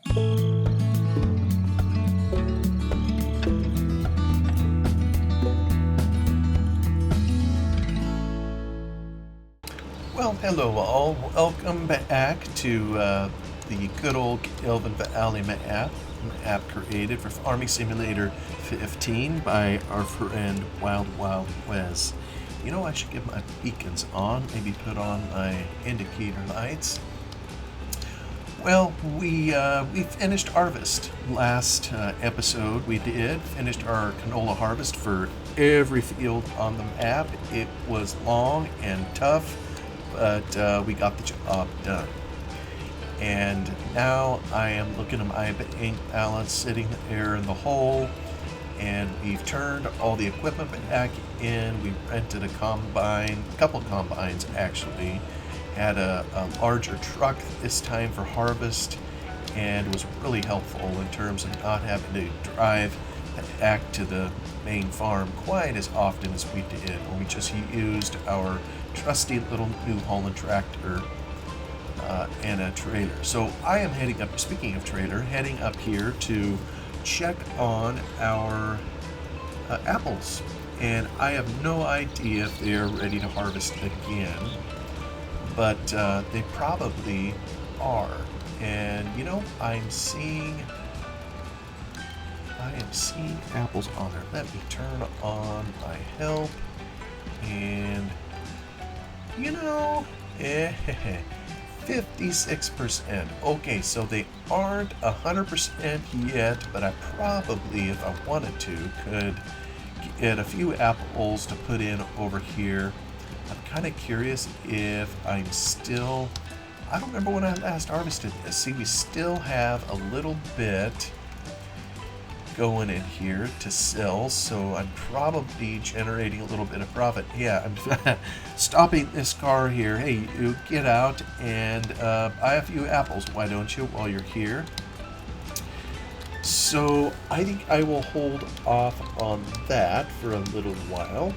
Well, hello all. Welcome back to the good old Gelvin Valley map created for Farming Simulator 15 by our friend Wild Wild Wes. You know, I should get my beacons on, maybe put on my indicator lights. Well, we finished harvest. Last episode we did finished our canola harvest for every field on the map. It was long and tough, but we got the job done. And now I am looking at my ink balance sitting there in the hole, and we've turned all the equipment back in. We rented a combine, a couple combines actually. Had a larger truck this time for harvest, and it was really helpful in terms of not having to drive back to the main farm quite as often as we did when we just used our trusty little New Holland tractor and a trailer. So I am heading up, speaking of trailer, heading up here to check on our apples. And I have no idea if they're ready to harvest again, but they probably are. And you know, I am seeing apples on there. Let me turn on my help, and you know, 56%. Okay, so they aren't 100% yet, but I probably, if I wanted to, could get a few apples to put in over here. I'm kind of curious if I'm still, I don't remember when I last harvested this. See, we still have a little bit going in here to sell, so I'm probably generating a little bit of profit. Yeah, I'm stopping this car here. Hey, you get out and buy a few apples, why don't you, while you're here. So I think I will hold off on that for a little while,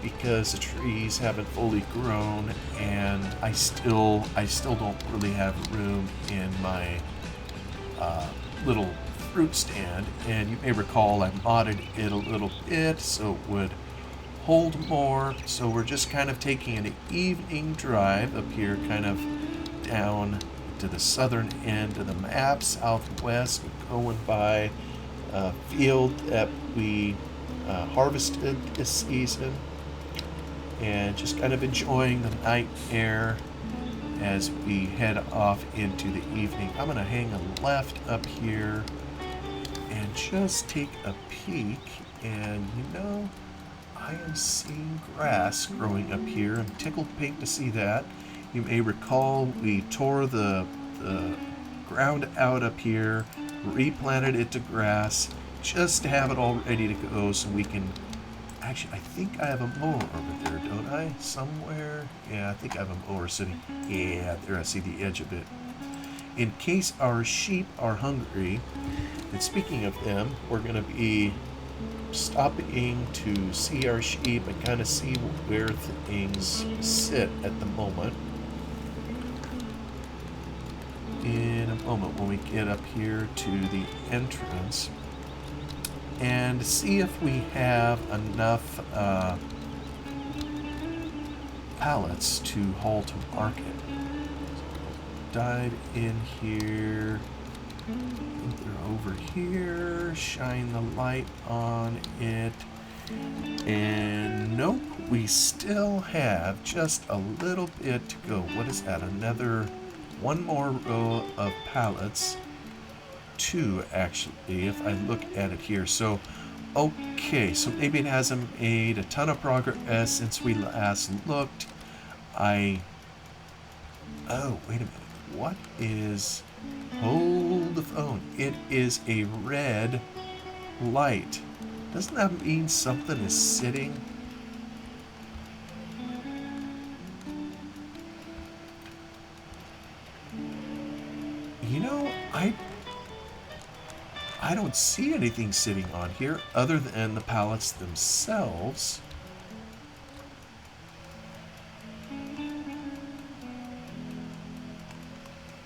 because the trees haven't fully grown, and I still don't really have room in my little fruit stand. And you may recall I modded it a little bit so it would hold more. So we're just kind of taking an evening drive up here, kind of down to the southern end of the map, southwest, going by a field that we harvested this season, and just kind of enjoying the night air as we head off into the evening. I'm going to hang a left up here and just take a peek, and you know, I am seeing grass growing up here. I'm tickled pink to see that. You may recall we tore the ground out up here, replanted it to grass, just to have it all ready to go so we can. Actually, I think I have a mower over there, don't I? Somewhere? Yeah, I think I have a mower sitting. Yeah, there I see the edge of it. In case our sheep are hungry, and speaking of them, we're going to be stopping to see our sheep and kind of see where things sit at the moment. In a moment when we get up here to the entrance, and see if we have enough pallets to haul to market. Dive in here. I think they're over here. Shine the light on it. And nope, we still have just a little bit to go. What is that? One more row of pallets. Two, actually, if I look at it here. So, okay, so maybe it hasn't made a ton of progress since we last looked. Oh, wait a minute. What is... Hold the phone. It is a red light. Doesn't that mean something is sitting? You know, I don't see anything sitting on here other than the pallets themselves.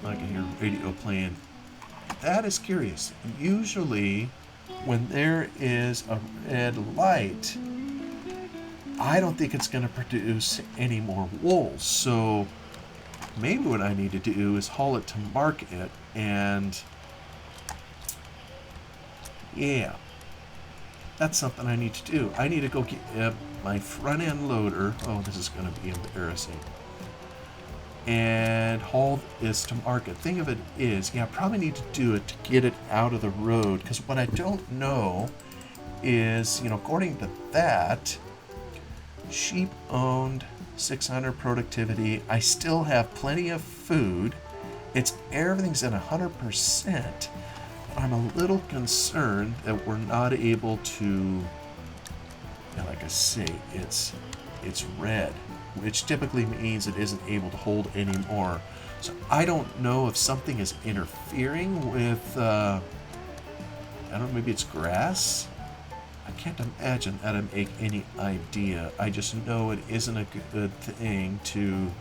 I can hear radio playing that is curious. Usually, when there is a red light, I don't think it's going to produce any more wool. So maybe what I need to do is haul it to market, and yeah, that's something I need to do. I need to go get my front end loader. Oh, this is going to be embarrassing. And haul this to market. Thing of it is, yeah, I probably need to do it to get it out of the road, because what I don't know is, according to that, sheep owned, 600 productivity. I still have plenty of food. Everything's at 100%. I'm a little concerned that we're not able to, like I say, it's red, which typically means it isn't able to hold anymore. So I don't know if something is interfering with, I don't know, maybe it's grass? I can't imagine that I make any idea. I just know it isn't a good thing to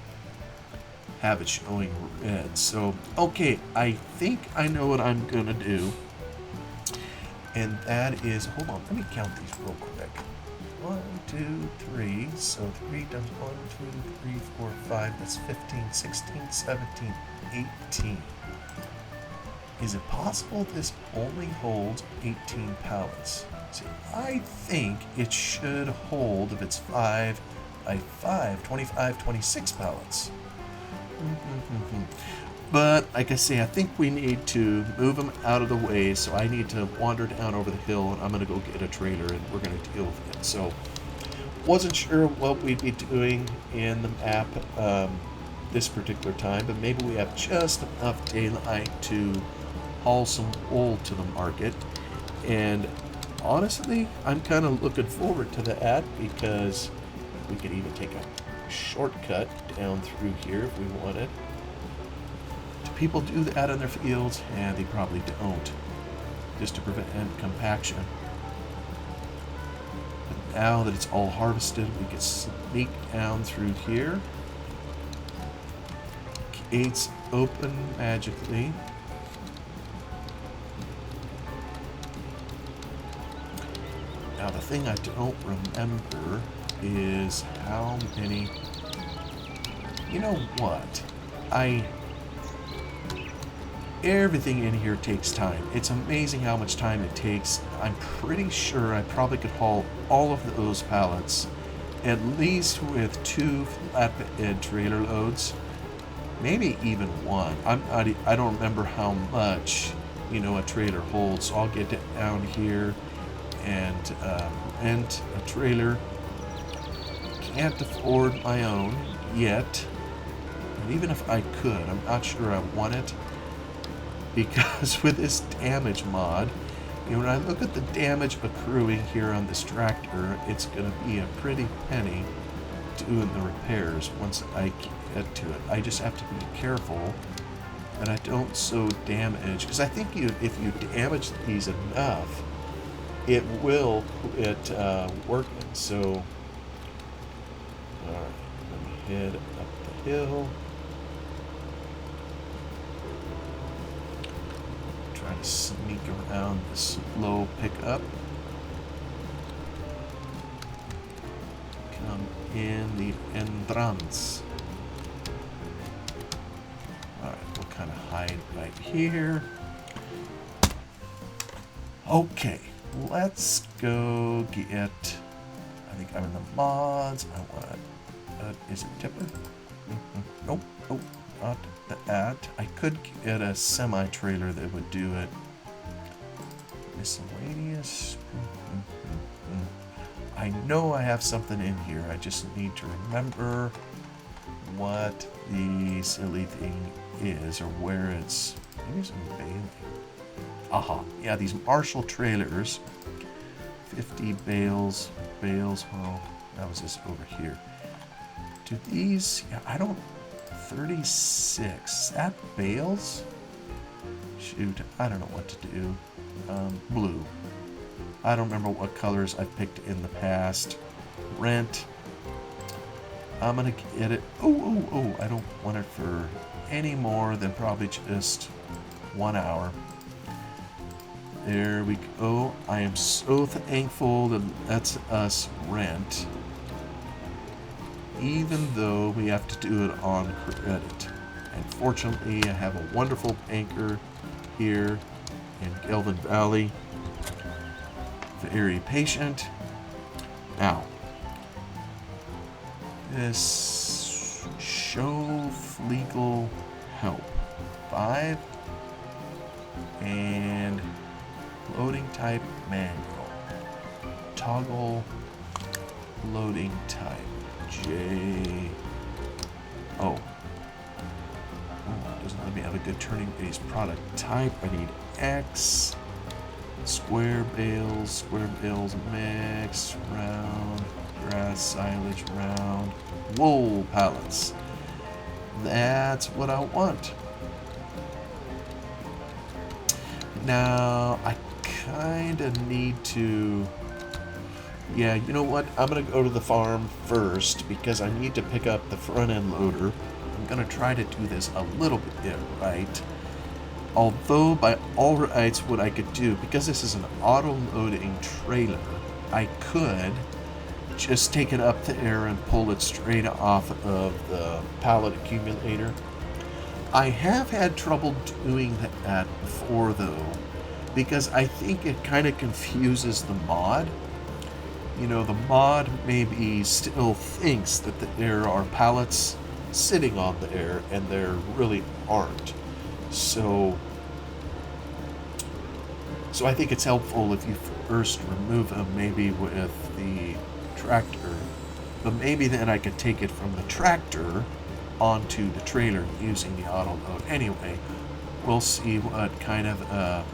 have it showing red. So, okay, I think I know what I'm gonna do. And that is, hold on, let me count these real quick. 1, 2, 3. So 3 times 1, 2, 3, 4, 5. That's 15, 16, 17, 18. Is it possible this only holds 18 pallets? See, I think it should hold, if it's 5 by 5, 25, 26 pallets. But, like I say, I think we need to move them out of the way, so I need to wander down over the hill, and I'm going to go get a trailer, and we're going to deal with it. So, wasn't sure what we'd be doing in the map this particular time, but maybe we have just enough daylight to haul some wool to the market. And honestly, I'm kind of looking forward to that, because we could even take a shortcut down through here if we wanted. Do people do that in their fields? And they probably don't, just to prevent compaction. But now that it's all harvested, we can sneak down through here. Gates open magically. Now the thing I don't remember is how many... You know what? Everything in here takes time. It's amazing how much time it takes. I'm pretty sure I probably could haul all of those pallets, at least with 2 flatbed trailer loads. Maybe even 1. I don't remember how much, a trailer holds. So I'll get it down here and rent a trailer. Can't afford my own yet. And even if I could, I'm not sure I want it, because with this damage mod, when I look at the damage accruing here on this tractor, it's going to be a pretty penny doing the repairs once I get to it. I just have to be careful that I don't so damage, because I think if you damage these enough, it will quit working. So, alright, let me head up the hill. Try to sneak around this low pickup. Come in the entrance. Alright, we'll kind of hide right here. Okay, let's go get... I think I'm in the mods. I want... is it Tipper? Nope. Oh, not that. I could get a semi-trailer that would do it. Miscellaneous. I know I have something in here. I just need to remember what the silly thing is, or where it's... Maybe it's in Bailey. Aha. Yeah, these Marshall trailers. 50 bales. Well, that was just over here. Do these... Yeah, I don't... 36. Is that bales? Shoot, I don't know what to do. Blue. I don't remember what colors I've picked in the past. Rent. I'm gonna get it. Oh, I don't want it for any more than probably just 1 hour. There we go. I am so thankful that lets us rent, even though we have to do it on credit. And fortunately, I have a wonderful banker here in Gelvin Valley. Very patient. Now, this show legal help 5 and loading type manual, toggle loading type J. Oh, it doesn't let me have a good turning base product type. I need X, square bales mix, round, grass silage, round, wool pallets. That's what I want. Now, I kind of need to... Yeah, you know what? I'm going to go to the farm first because I need to pick up the front end loader. I'm going to try to do this a little bit right. Although, by all rights, what I could do, because this is an auto-loading trailer, I could just take it up there and pull it straight off of the pallet accumulator. I have had trouble doing that before, though, because I think it kind of confuses the mod. You know, the mod maybe still thinks that there are pallets sitting on there, and there really aren't. So I think it's helpful if you first remove them, maybe with the tractor. But maybe then I could take it from the tractor onto the trailer using the auto load. Anyway, we'll see what kind of a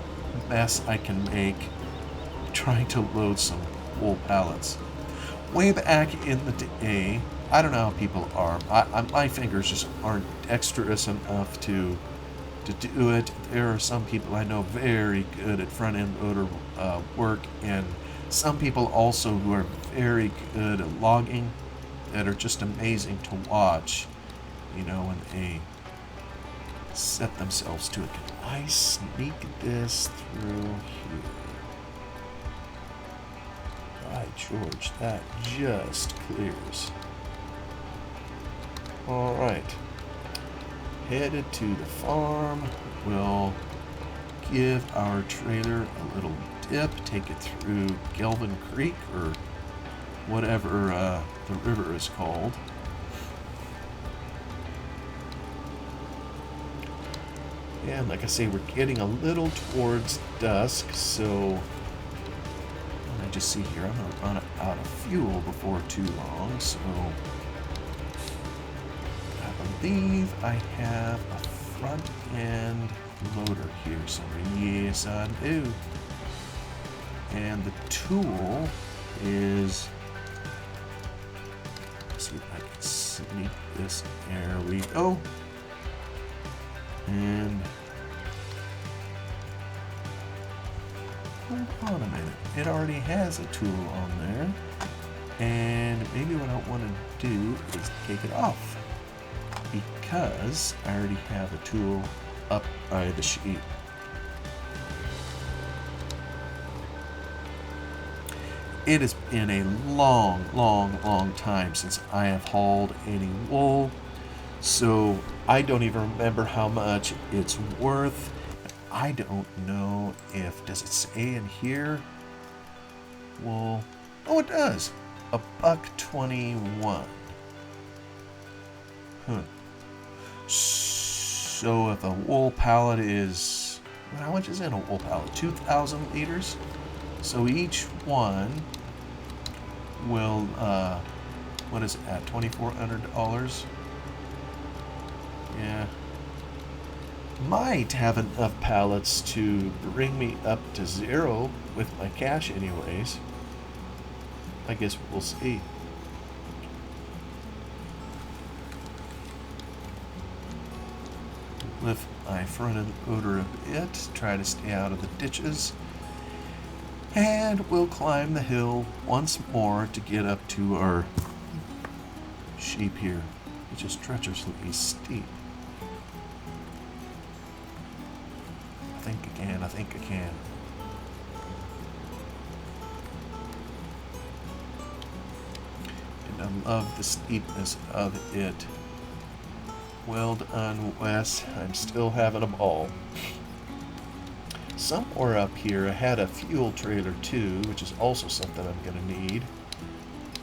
mess I can make trying to load some wool pallets. Way back in the day, I don't know how people are. My fingers just aren't dexterous enough to do it. There are some people I know very good at front end loader work, and some people also who are very good at logging that are just amazing to watch. You know, when they set themselves to it. Can I sneak this through here? By George, that just clears. Alright. Headed to the farm. We'll give our trailer a little dip, take it through Gelvin Creek, or whatever the river is called. And like I say, we're getting a little towards dusk, so I just see here I'm going to run out of fuel before too long, so I believe I have a front end loader here somewhere. Yes, I do. And the tool is, let's see if I can sneak this. There we go. And hold on a minute. It already has a tool on there. And maybe what I want to do is take it off, because I already have a tool up by the sheet. It has been a long time since I have hauled any wool, so I don't even remember how much it's worth. I don't know if, does it say in here? Wool? Oh, it does. $1.21. So if a wool pallet is, how much is in a wool pallet? 2,000 liters. So each one will, what is it at? $2,400. Yeah. Might have enough pallets to bring me up to zero with my cash anyways. I guess we'll see. Lift my front end loader a bit, try to stay out of the ditches, and we'll climb the hill once more to get up to our sheep here, which is treacherously steep. I think I can. love the steepness of it. Well done, Wes. I'm still having a ball. Somewhere up here I had a fuel trailer too, which is also something I'm going to need.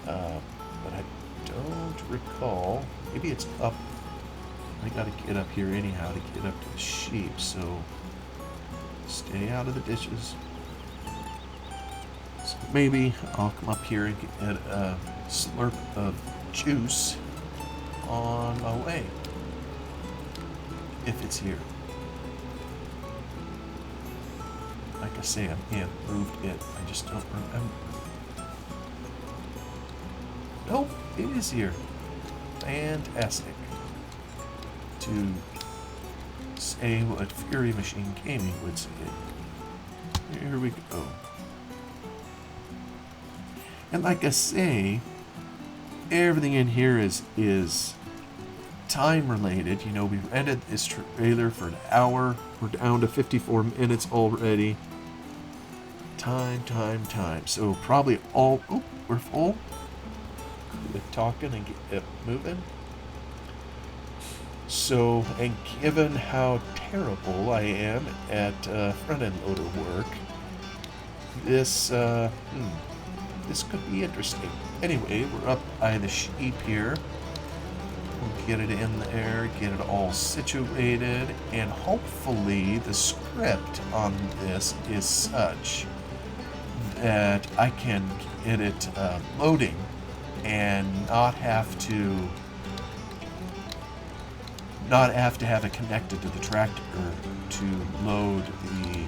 But I don't recall. Maybe it's up. I got to get up here anyhow to get up to the sheep, so stay out of the ditches. So maybe I'll come up here and get a slurp of juice on my way. If it's here. Like I say, I may have moved it. I just don't remember. Nope, it is here. Fantastic. To say what Fury Machine Gaming would say. Here we go. And like I say, everything in here is time related. You know, we rented this trailer for an hour. We're down to 54 minutes already. Time. So probably all... Oh, we're full. Quit talking and get moving. So, and given how terrible I am at front-end loader work, this could be interesting. Anyway, we're up by the sheep here. We'll get it in there, get it all situated, and hopefully the script on this is such that I can get it loading and not have to have it connected to the tractor to load the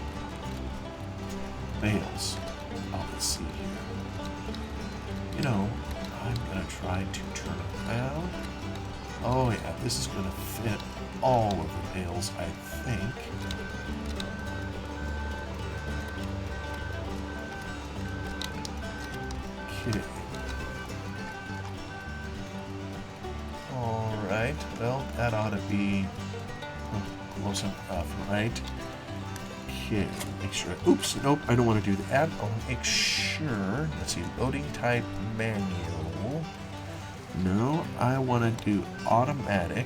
bales. Oh, let's see here. You know, I'm gonna try to turn it around. Oh yeah, this is gonna fit all of the bales, I think. Okay. Alright, well, that ought to be close enough, right? Okay, make sure. Oops, nope, I don't want to do that. I'll make sure. Let's see, loading type manual. No, I want to do automatic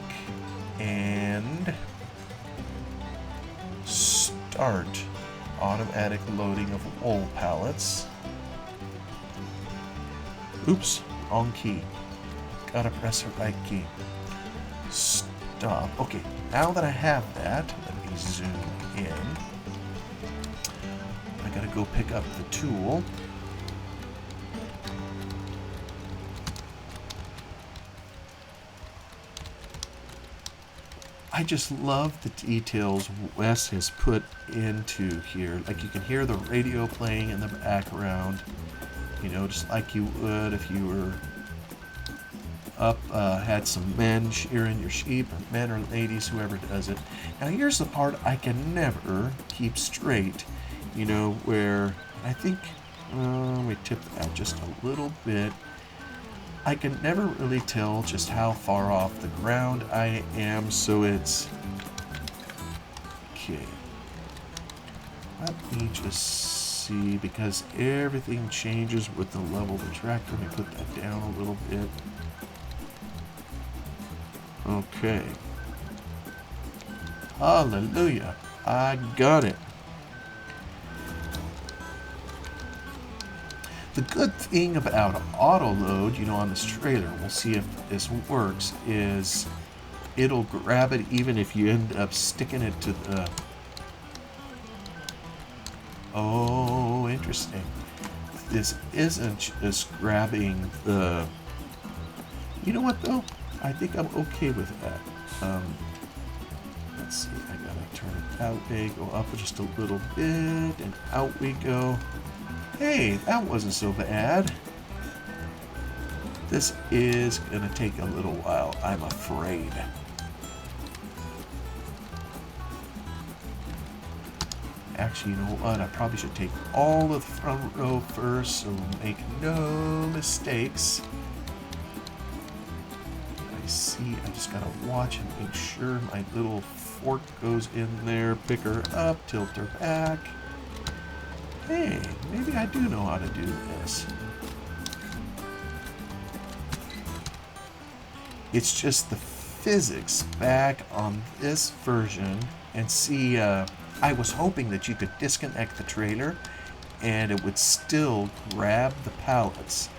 and start automatic loading of wool pallets. Oops, wrong key. Gotta press the right key. Stop. Okay, now that I have that, let me zoom in. I gotta go pick up the tool. I just love the details Wes has put into here. Like you can hear the radio playing in the background, you know, just like you would if you were up, had some men shearing your sheep, or men or ladies, whoever does it. Now here's the part I can never keep straight, you know, where I think, let me tip that just a little bit. I can never really tell just how far off the ground I am, so it's... Okay. Let me just see, because everything changes with the level of the tractor. Let me put that down a little bit. Okay. Hallelujah. I got it. The good thing about auto load, you know, on this trailer, we'll see if this works, is it'll grab it even if you end up sticking it to the... Oh, interesting. This isn't just grabbing the... You know what, though? I think I'm okay with that. Let's see, I gotta turn it that way, go up just a little bit, and out we go. Hey, that wasn't so bad. This is gonna take a little while, I'm afraid. Actually, you know what? I probably should take all of the front row first, so make no mistakes. I see, I just gotta watch and make sure my little fork goes in there, pick her up, tilt her back. Hey, maybe I do know how to do this. It's just the physics back on this version. And see, I was hoping that you could disconnect the trailer and it would still grab the pallets.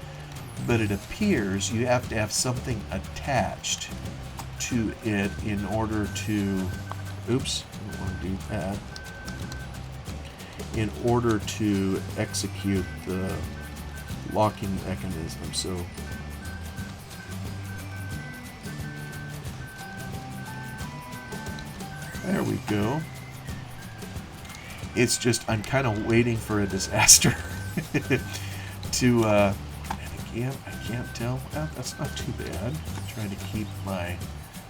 But it appears you have to have something attached to it in order to, oops, I don't want to do that, in order to execute the locking mechanism. So there we go. It's just I'm kind of waiting for a disaster to and I can't tell. Well, that's not too bad. I'm trying to keep my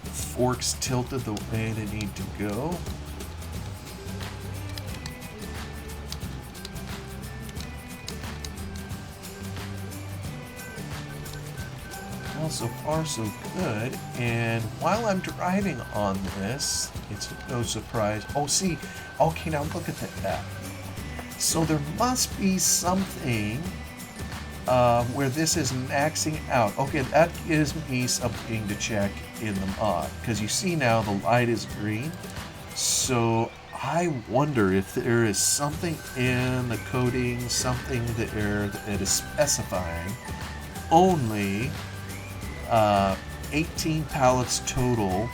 forks tilted the way they need to go. Well, so far so good. And while I'm driving on this, it's no surprise. Oh, see. Okay, now look at that. So there must be something where this is maxing out. Okay, that gives me something to check in the mod. Because you see now the light is green. So I wonder if there is something in the coding, something there that is specifying only 18 pallets total,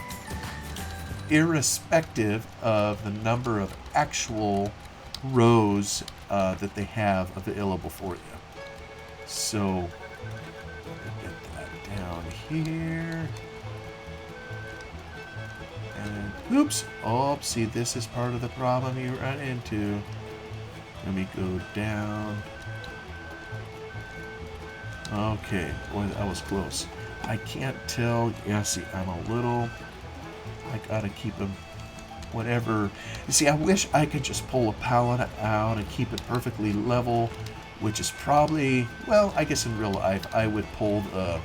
irrespective of the number of actual rows that they have available for you. So, get that down here. And, oops. Oh, see, this is part of the problem you run into. Let me go down. Okay, boy, that was close. I can't tell. Yeah, see, I'm a little... I gotta keep them... Whatever. You see, I wish I could just pull a pallet out and keep it perfectly level, which is probably... Well, I guess in real life, I would pull the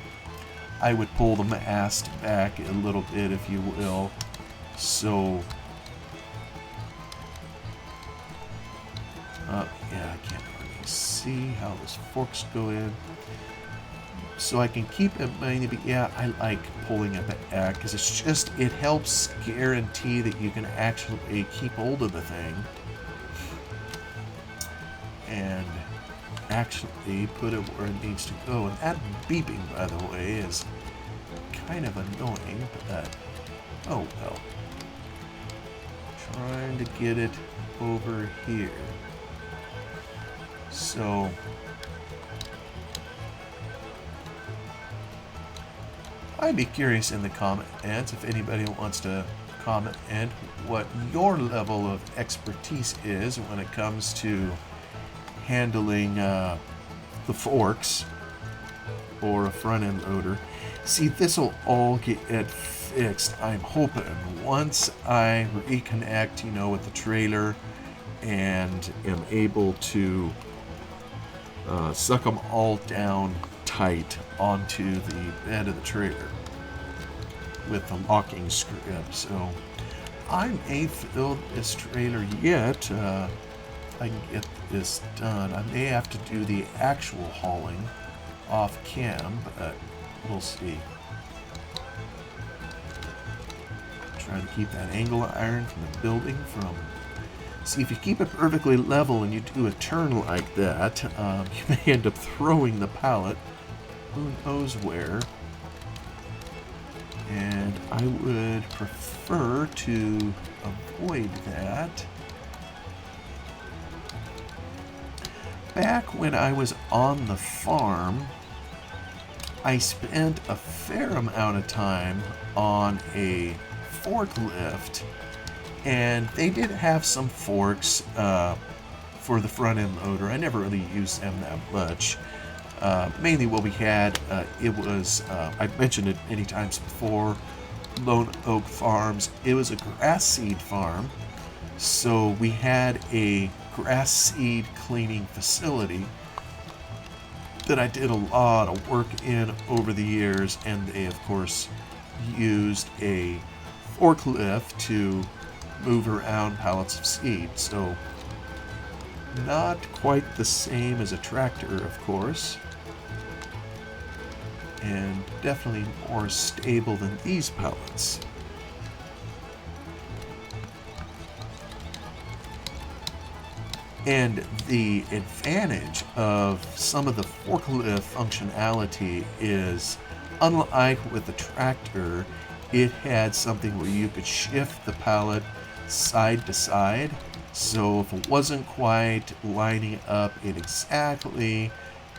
mast back a little bit, if you will. So... yeah, I can't really see how those forks go in. So I can keep it mainly, but yeah, I like pulling it back because it's just, it helps guarantee that you can actually keep hold of the thing and actually put it where it needs to go. And that beeping, by the way, is kind of annoying, but oh well. Trying to get it over here. So I'd be curious in the comments if anybody wants to comment and what your level of expertise is when it comes to handling the forks or a front end loader. See, this will all get fixed, I'm hoping, once I reconnect, with the trailer and am able to suck them all down tight onto the bed of the trailer with the locking script. So I may fill this trailer yet. I can get this done. I may have to do the actual hauling off cam, but we'll see. Try to keep that angle iron from the building from... See, if you keep it perfectly level and you do a turn like that, you may end up throwing the pallet who knows where. And I would prefer to avoid that. Back when I was on the farm, I spent a fair amount of time on a forklift, and they did have some forks for the front end loader. I never really used them that much. Mainly what we had, it was, I've mentioned it many times before, Lone Oak Farms. It was a grass seed farm, so we had a grass seed cleaning facility that I did a lot of work in over the years, and they of course used a forklift to move around pallets of seed. So not quite the same as a tractor, of course. and definitely more stable than these pallets. And the advantage of some of the forklift functionality is, unlike with the tractor, it had something where you could shift the pallet side to side. So if it wasn't quite lining up in exactly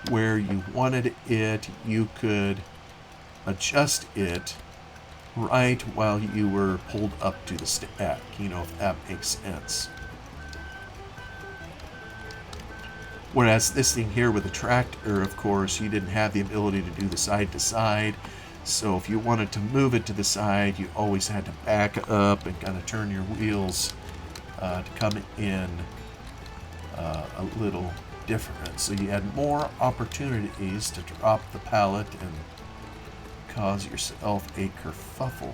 where you wanted it, you could adjust it right while you were pulled up to the stack, if that makes sense. Whereas this thing here with the tractor, of course, you didn't have the ability to do the side to side. So if you wanted to move it to the side, you always had to back up and kind of turn your wheels to come in a little different. So you had more opportunities to drop the pallet and cause yourself a kerfuffle.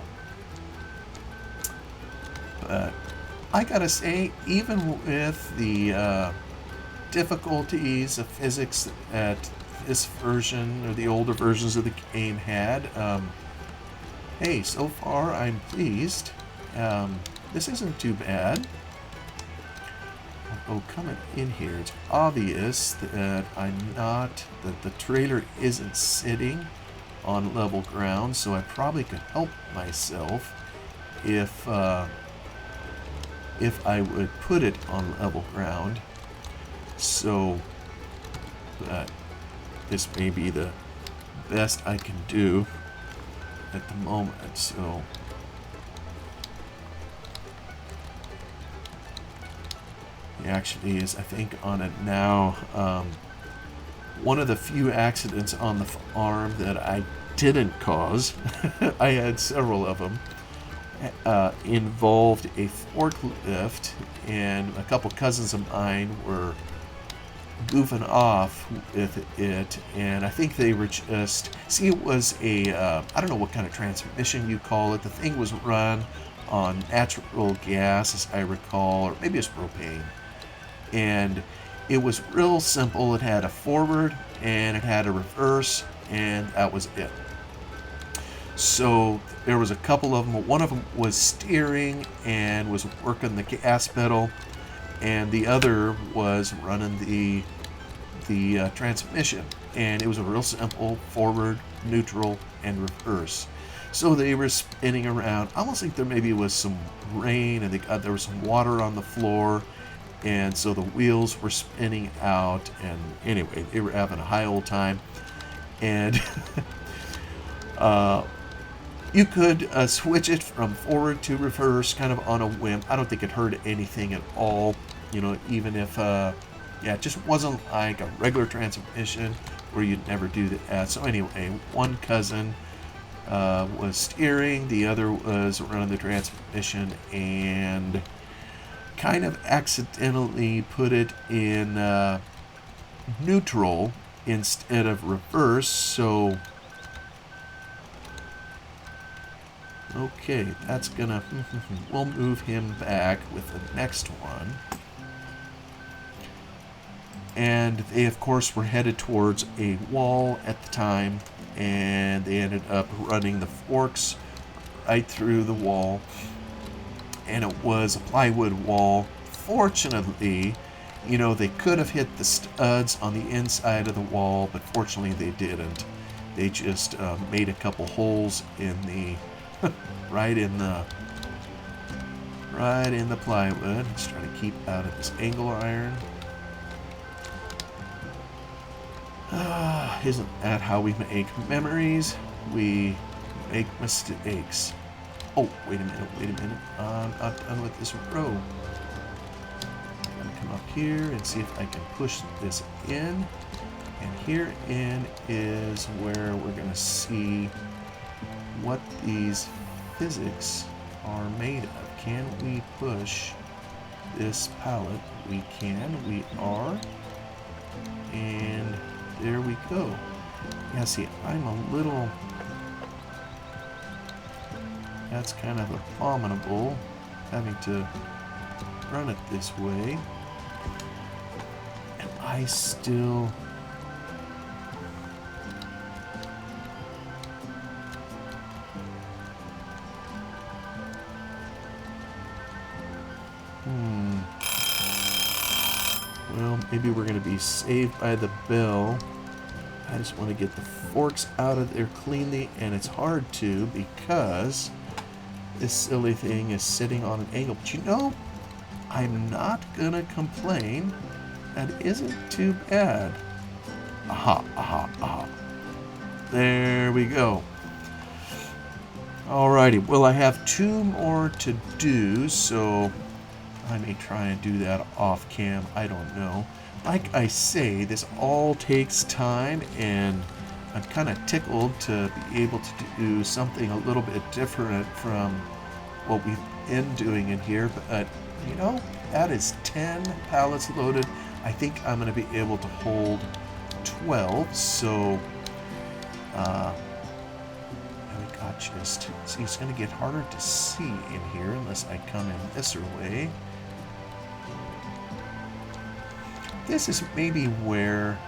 But I gotta say, even with the difficulties of physics that this version or the older versions of the game had, hey, so far I'm pleased. This isn't too bad. Oh, coming in here, it's obvious that that the trailer isn't sitting on level ground, so I probably could help myself if I would put it on level ground. So this may be the best I can do at the moment. So he actually is, I think, on it now. One of the few accidents on the farm that I didn't cause, I had several of them, involved a forklift, and a couple cousins of mine were goofing off with it, and I think they were just, see, it was a, I don't know what kind of transmission you call it. The thing was run on natural gas, as I recall, or maybe it's propane. And it was real simple. It had a forward and it had a reverse, and that was it. So there was a couple of them. One of them was steering and was working the gas pedal, and the other was running the transmission. And it was a real simple forward, neutral, and reverse. So they were spinning around. I almost think there maybe was some rain, and there was some water on the floor, and so the wheels were spinning out. And anyway, they were having a high old time. And you could switch it from forward to reverse kind of on a whim. I don't think it hurt anything at all, even if, it just wasn't like a regular transmission where you'd never do that. So anyway, one cousin was steering, the other was running the transmission, and kind of accidentally put it in neutral instead of reverse. So okay, that's gonna we'll move him back with the next one. And they, of course, were headed towards a wall at the time, and they ended up running the forks right through the wall, and it was a plywood wall. Fortunately, they could have hit the studs on the inside of the wall, but fortunately they didn't. They just made a couple holes in the right in the plywood. Let's try to keep out of this angle iron. Isn't that how we make memories? We make mistakes. Oh, wait a minute. I'm not done with this row. I'm going to come up here and see if I can push this in. And herein is where we're going to see what these physics are made of. Can we push this pallet? We can. We are. And there we go. Yeah, see, I'm a little... That's kind of abominable, having to run it this way. And I still... Well, maybe we're going to be saved by the bell. I just want to get the forks out of there cleanly, and it's hard to because this silly thing is sitting on an angle. But you know, I'm not going to complain. That isn't too bad. Aha, aha, aha. There we go. Alrighty, well, I have 2 more to do, so I may try and do that off cam. I don't know. Like I say, this all takes time, and I'm kind of tickled to be able to do something a little bit different from what we've been doing in here. But, you know, that is 10 pallets loaded. I think I'm going to be able to hold 12, so just see, it's going to get harder to see in here unless I come in this way. This is maybe where,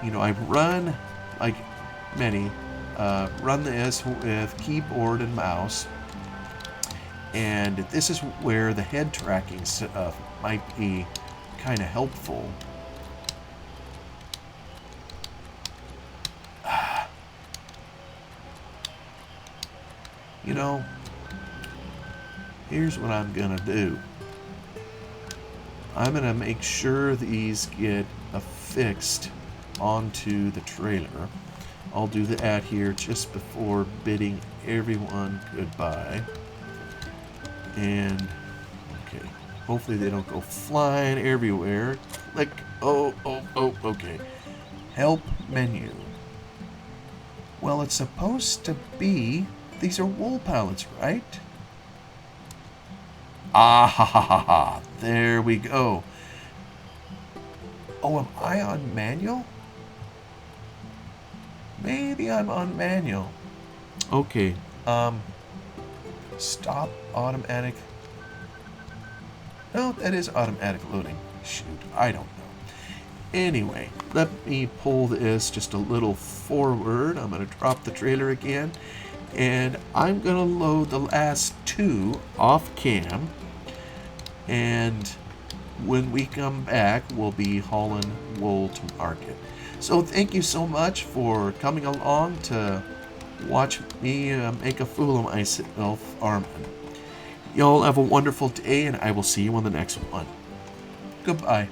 you know, I run like many, run this with keyboard and mouse, and this is where the head tracking stuff might be kind of helpful. You know, here's what I'm gonna do. I'm gonna make sure these get affixed onto the trailer. I'll do that here just before bidding everyone goodbye. And, okay, hopefully they don't go flying everywhere. Click, oh, okay. Help menu. Well, it's supposed to be, these are wool pallets, right? Ah, ha, ha, ha, ha. There we go. Oh, am I on manual? Maybe I'm on manual. Okay, stop automatic. No, that is automatic loading. Shoot, I don't know. Anyway, let me pull this just a little forward. I'm going to drop the trailer again, and I'm going to load the last 2 off cam, and when we come back, we'll be hauling wool to market. So thank you so much for coming along to watch me make a fool of myself farming. Y'all have a wonderful day, and I will see you on the next one. Goodbye.